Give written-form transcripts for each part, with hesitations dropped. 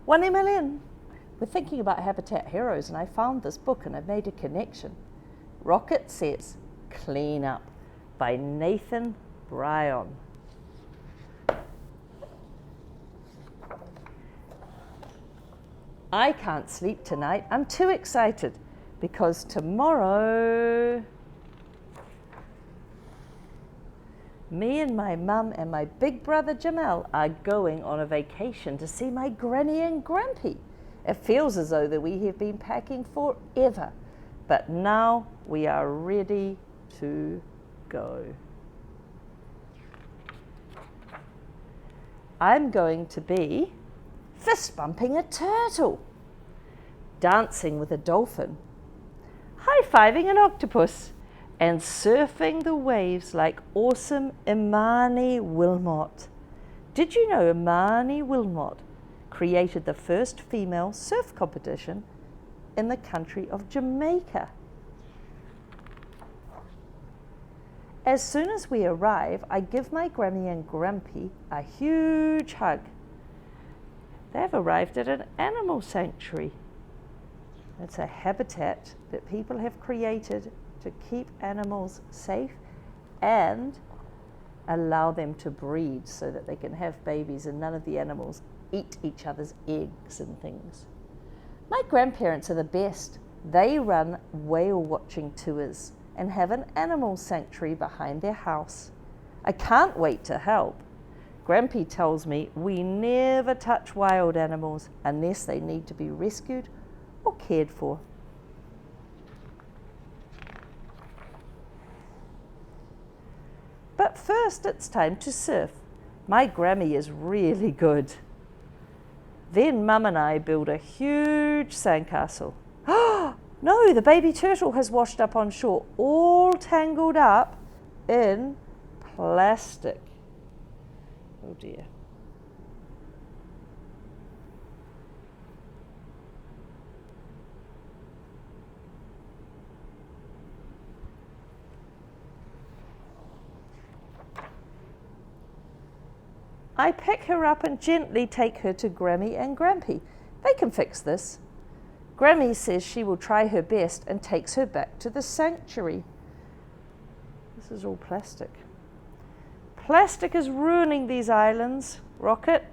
1 million. We're thinking about Habitat Heroes, and I found this book and I've made a connection. Rocket says, Clean Up by Nathan Bryon. I can't sleep tonight. I'm too excited because tomorrow me and my mum and my big brother Jamel are going on a vacation to see my granny and grampy. It feels as though that we have been packing forever, but now we are ready to go. I'm going to be fist bumping a turtle, dancing with a dolphin, high-fiving an octopus, and surfing the waves like awesome Imani Wilmot. Did you know Imani Wilmot created the first female surf competition in the country of Jamaica? As soon as we arrive, I give my Grammy and Grampy a huge hug. They've arrived at an animal sanctuary. It's a habitat that people have created to keep animals safe and allow them to breed so that they can have babies and none of the animals eat each other's eggs and things. My grandparents are the best. They run whale watching tours and have an animal sanctuary behind their house. I can't wait to help. Grampy tells me we never touch wild animals unless they need to be rescued or cared for. But first it's time to surf. My Grammy is really good. Then Mum and I build a huge sandcastle. No, the baby turtle has washed up on shore, all tangled up in plastic. Oh dear. I pick her up and gently take her to Grammy and Grampy. They can fix this. Grammy says she will try her best and takes her back to the sanctuary. This is all plastic. Plastic is ruining these islands, Rocket,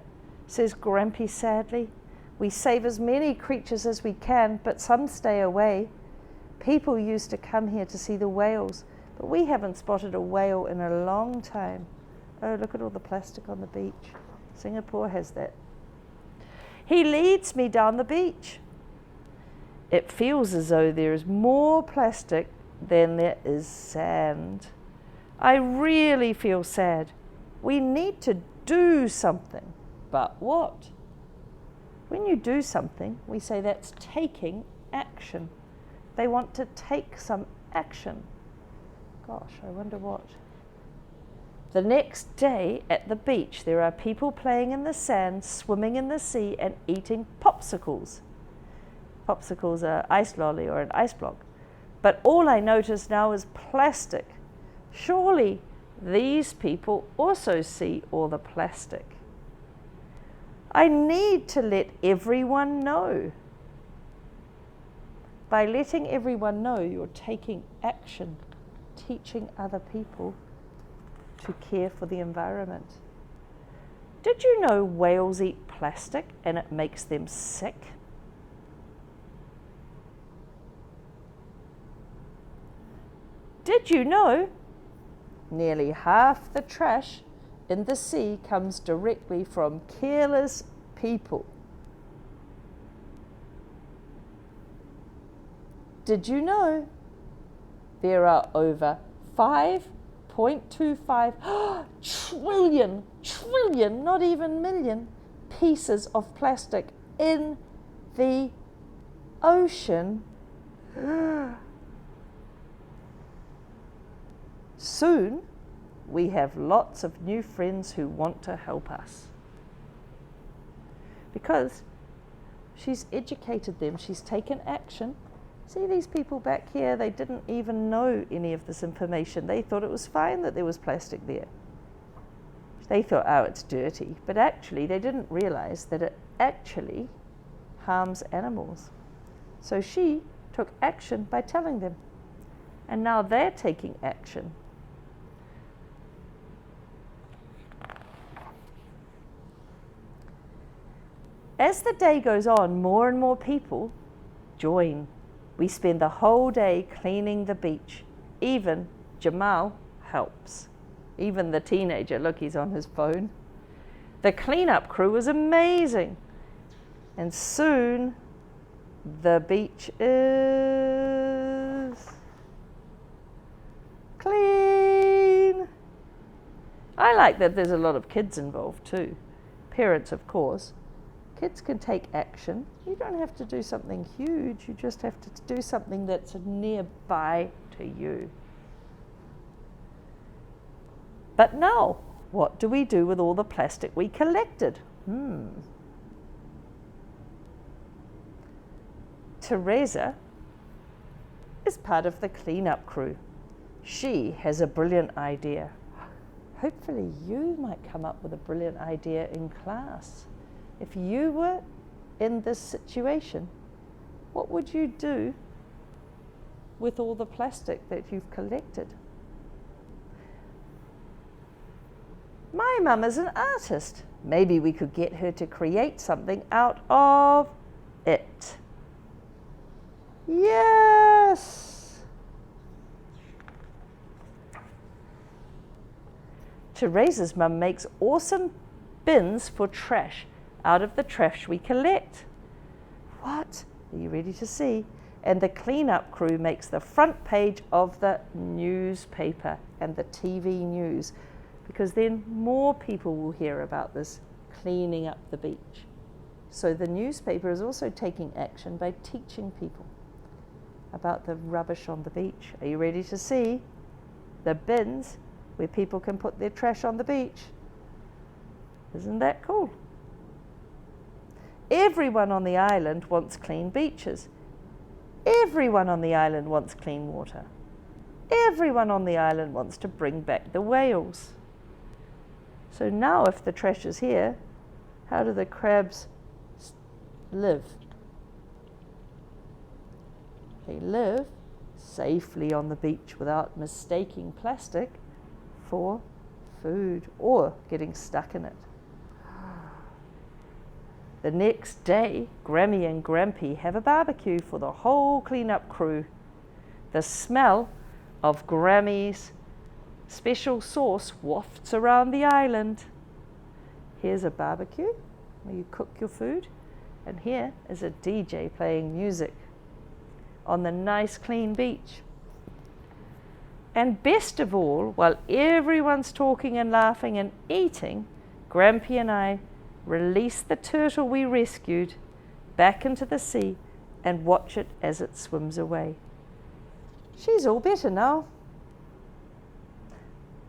says Grampy sadly. We save as many creatures as we can, but some stay away. People used to come here to see the whales, but we haven't spotted a whale in a long time. Oh, look at all the plastic on the beach. Singapore has that. He leads me down the beach. It feels as though there is more plastic than there is sand. I really feel sad. We need to do something. But what? When you do something, we say that's taking action. They want to take some action. Gosh, I wonder what. The next day at the beach, there are people playing in the sand, swimming in the sea, and eating popsicles. Popsicles are ice lolly or an ice block. But all I notice now is plastic. Surely these people also see all the plastic. I need to let everyone know. By letting everyone know, you're taking action, teaching other people to care for the environment. Did you know whales eat plastic and it makes them sick? Did you know nearly half the trash in the sea comes directly from careless people? Did you know there are over 5.25 trillion, not even million, pieces of plastic in the ocean? Soon, we have lots of new friends who want to help us. Because she's educated them, she's taken action. See these people back here, they didn't even know any of this information. They thought it was fine that there was plastic there. They thought, oh, it's dirty. But actually, they didn't realize that it actually harms animals. So she took action by telling them. And now they're taking action. As the day goes on, more and more people join. We spend the whole day cleaning the beach. Even Jamal helps. Even the teenager, look, he's on his phone. The cleanup crew is amazing. And soon the beach is clean. I like that there's a lot of kids involved too. Parents, of course. Kids can take action. You don't have to do something huge. You just have to do something that's nearby to you. But now, what do we do with all the plastic we collected? Teresa is part of the cleanup crew. She has a brilliant idea. Hopefully you might come up with a brilliant idea in class. If you were in this situation, what would you do with all the plastic that you've collected? My mum is an artist. Maybe we could get her to create something out of it. Yes! Teresa's mum makes awesome bins for trash out of the trash we collect. What? Are you ready to see? And the cleanup crew makes the front page of the newspaper and the TV news, because then more people will hear about this cleaning up the beach. So the newspaper is also taking action by teaching people about the rubbish on the beach. Are you ready to see the bins where people can put their trash on the beach? Isn't that cool? Everyone on the island wants clean beaches. Everyone on the island wants clean water. Everyone on the island wants to bring back the whales. So now if the trash is here, how do the crabs live? They live safely on the beach without mistaking plastic for food or getting stuck in it. The next day, Grammy and Grampy have a barbecue for the whole cleanup crew. The smell of Grammy's special sauce wafts around the island. Here's a barbecue where you cook your food, and here is a DJ playing music on the nice clean beach. And best of all, while everyone's talking and laughing and eating, Grampy and I release the turtle we rescued back into the sea and watch it as it swims away. She's all better now.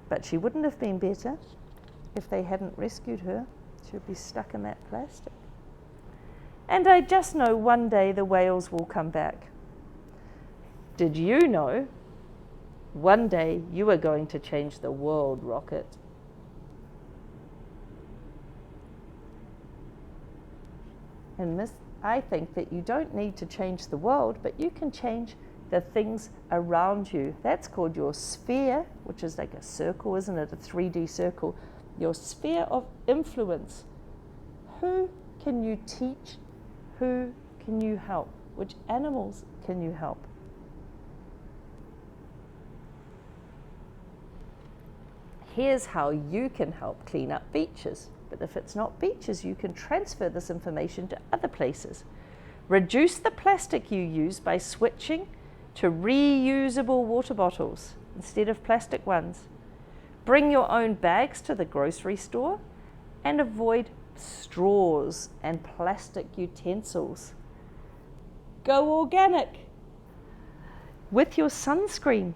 But she wouldn't have been better if they hadn't rescued her. She'd be stuck in that plastic. And I just know one day the whales will come back. Did you know one day you are going to change the world, Rocket? And I think that you don't need to change the world, but you can change the things around you. That's called your sphere, which is like a circle, isn't it? A 3D circle. Your sphere of influence. Who can you teach? Who can you help? Which animals can you help? Here's how you can help clean up beaches. But if it's not beaches, you can transfer this information to other places. Reduce the plastic you use by switching to reusable water bottles instead of plastic ones. Bring your own bags to the grocery store and avoid straws and plastic utensils. Go organic with your sunscreen.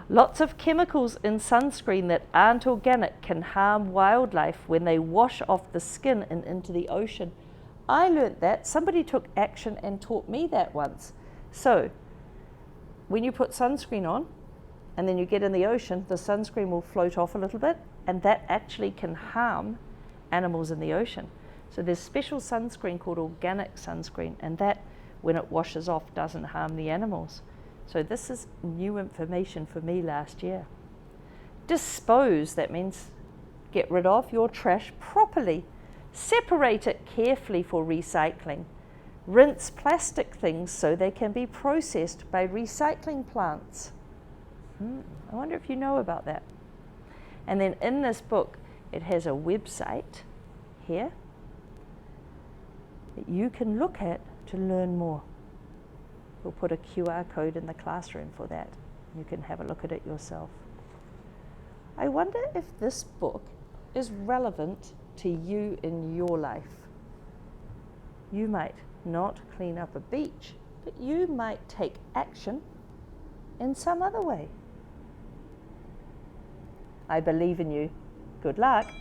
Lots of chemicals in sunscreen that aren't organic can harm wildlife when they wash off the skin and into the ocean. I learnt that. Somebody took action and taught me that once. So, when you put sunscreen on and then you get in the ocean, the sunscreen will float off a little bit, and that actually can harm animals in the ocean. So there's special sunscreen called organic sunscreen, and that, when it washes off, doesn't harm the animals. So this is new information for me last year. Dispose, that means get rid of your trash properly. Separate it carefully for recycling. Rinse plastic things so they can be processed by recycling plants. I wonder if you know about that. And then in this book, it has a website here that you can look at to learn more. We'll put a QR code in the classroom for that. You can have a look at it yourself. I wonder if this book is relevant to you in your life. You might not clean up a beach, but you might take action in some other way. I believe in you. Good luck.